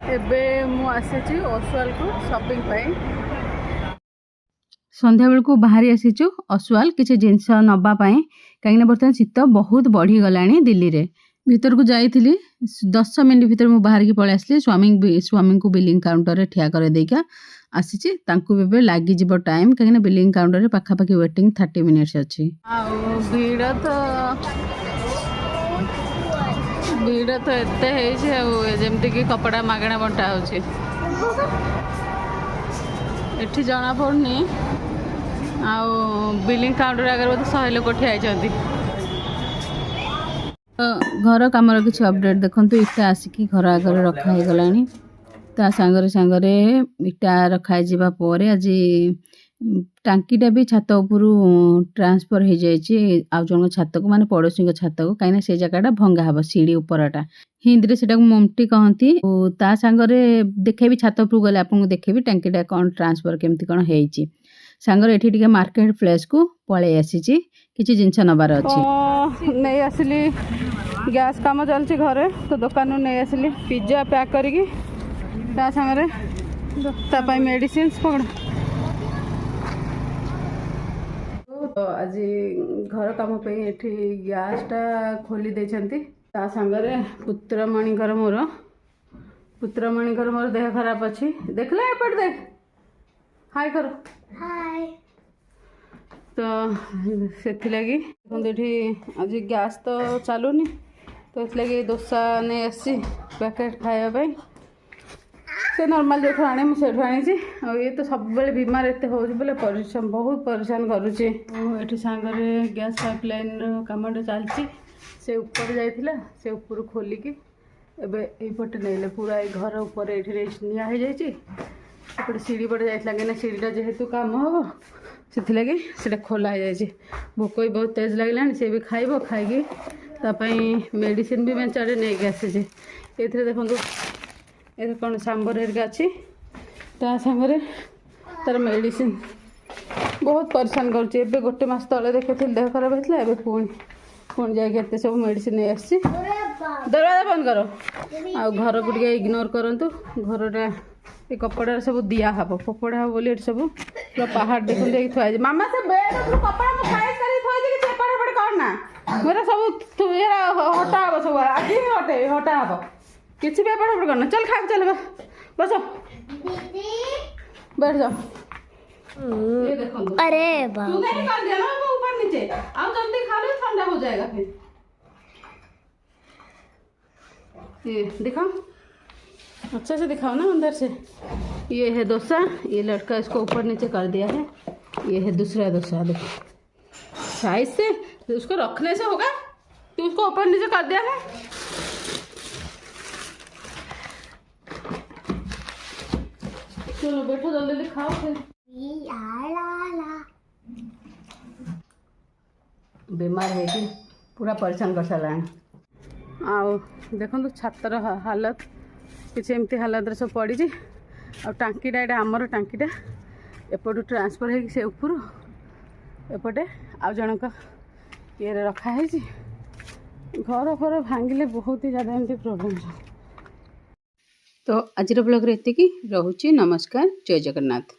एबे मु आसी ओसवाल को शॉपिंग पाई संध्या बेलू बाहरी आसीचु ओसवाल किसी जिनस नवा कहीं बर्तमान शीत बहुत बढ़ी गलानी दिल्ली रे भीतर को जाइली 10 मिनट भीतर मुझे बाहर की पलि आसली स्वामी को बिलिंग काउंटर ठिया कर देका आसी लगिज टाइम कहीं बिलिंग काउंटर पाखापाखि वेटिंग 30 मिनिट्स अच्छी भीड़ तो एते जमती कि कपड़ा मागणा बंटा होची एठी जना पड़नी आउ बिलिंग काउंटर आगे बोलते 100 लोक ठिया घर कमर किसी अपडेट देखु इटा आसिक घर आगे रखाई गलानी ता सांगरे सांगरे इटा रखाई जावा परे आज टांकीटा भी छात उपर ट्रांसफर हो जाए आउ जन छात को माने पड़ोसी छात को कहीं से जगह भंगा हम सीढ़ी उपरटा हिंदी से मुमटी कहती ता सांगरे देखेबी छात उपर गले आपको देखेबी टांकीटा कौन ट्रांसफर केमती कौन होती सांगरे एठी टिके मार्केट प्लेस को पलि आसी किसी जिनस नबार अच्छी नहीं आसली गैस काम चलती घरे तो दुकान नहीं आसली पिज्जा पैक करी सांगे मेडिसिन पकड़ तो आज घर कम पे गैसटा खोली देछंती ता सांगरे पुत्रमणिकर मोर देह खराब अच्छी देखला एपट देख हाय करो हाय तो से लगी आज गैस तो चलूनी तो इसलिए डोसा नहीं आसी पैकेट खायापाई से नॉर्मल जो आने मुझे आनी ये तो सब बेले बीमार एत हो बोले परिश्रम बहुत परेशान करुच्ची ये सांगरे गैस पाइपलाइन कमटा चलती से ऊपर जाइला से ऊपर खोलिकी एपटे नहीं पूरा घर उपर ये निया सेपटे सीढ़ी पटे जाइला कहीं सीढ़ीटा जेहेतु कम हम से लगी से खोला हो जाए भोक भी बहुत तेज लगे सी भी खाइब खाई मेडिसिन भी मेचाड़े नहीं आसी ये देखो ये कौन सांबर हेरिका अच्छी ता सांगरे तार मेडिसिन बहुत परेशान करुच्ची एबे गोटे मास तले देखी देह खराब होता है पुणी जाके सब मेडिसिन नहीं आसी दरवाजा बंद करो आ घर को इग्नोर करूँ घरटा ये कपड़ा सब दिया हम कपड़ा हम बोली सब पूरा पहाड़ देखते थोड़ा मामा से कपड़ा करना मेरा सब हटा हम सब आज ही हटा हम किसी भी एपट करना चल खा चल बस बैठ जाओ ये देखो अरे तू नहीं कर दिया ना ऊपर नीचे अब जल्दी खा लो ठंडा हो जाएगा फिर ये दिखाओ अच्छा से दिखाओ ना अंदर से ये है डोसा ये लड़का इसको ऊपर नीचे कर दिया है ये है दूसरा डोसा देखो साइज से उसको रखने से होगा तो उसको ऊपर नीचे कर दिया है चलो बैठो जल्दी दिखाओ फिर बीमार है कि पूरा परेशान कर सारा आओ देखो छातर हालत किसी एमती हालत सब पड़ी आ टांकीटा यहाँ आमर टांकीटा एपटू ट्रांसफर हो से ऊपर एपटे आ जनक ये रखाई घर फर भांगिले बहुत ही ज़्यादा एमती प्रोब्लेम। तो आज ब्लॉग रे एतिकी रहुची नमस्कार जय जगन्नाथ।